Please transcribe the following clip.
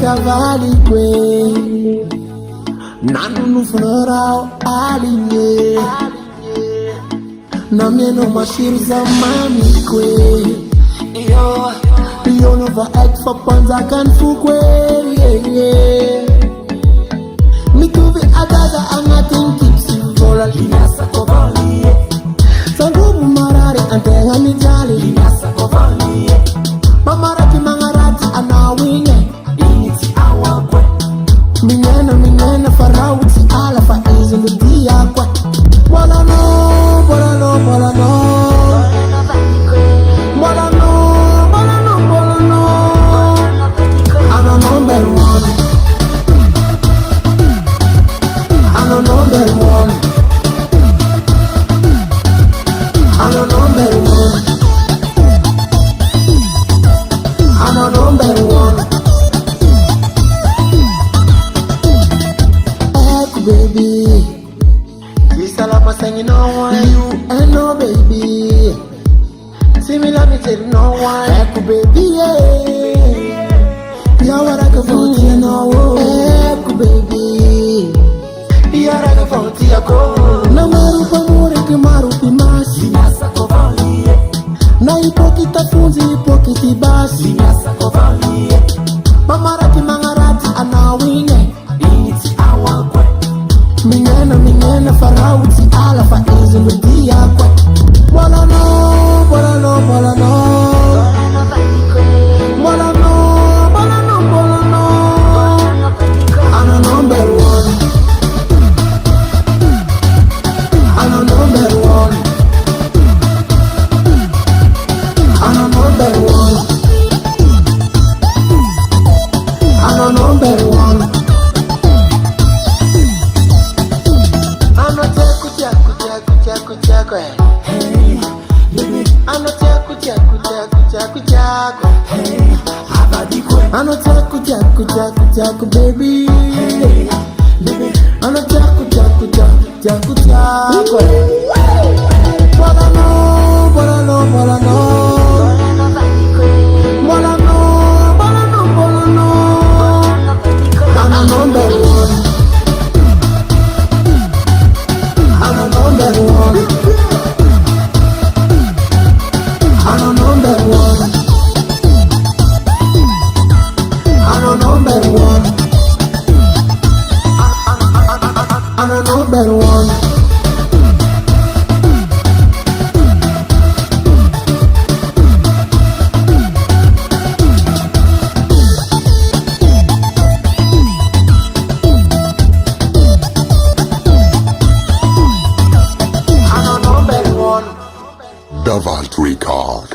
cavali que nanu no funeral alinhe na minha não machir zamani que eu não vou for panza can fukwe me tuve a casa angatin keeps you vola linasa kovali sangubu marare antenga mi jali linasa kovali mamarati mangarati anawine initi awakwe minena farauti ala faizi ludia kwa wala no baby, we salama singing no one. You and no baby, see me love me tell no one. Echo baby, yeah, ya waraga fonti no. Echo baby, ya waraga fonti ako. Na maru pamure que maru pimasi. Nasa kovali, na hipokita funzi hipokiti basi. Nasa kovali, mamarati mangarati anawine. Initi awakwe. Minena farauti ala faizi ludia kwa wala no I'm a number one. I'm a number one. I'm a number one. I'm a number one. Hey, baby. I'm not chaku, hey, I'm not chaku, baby. Hey, baby. I'm not chaku. Wala no. I'm a number one. I'm a number one. I'm a number one. I'm a number one. I'm a number one. Davalt Record.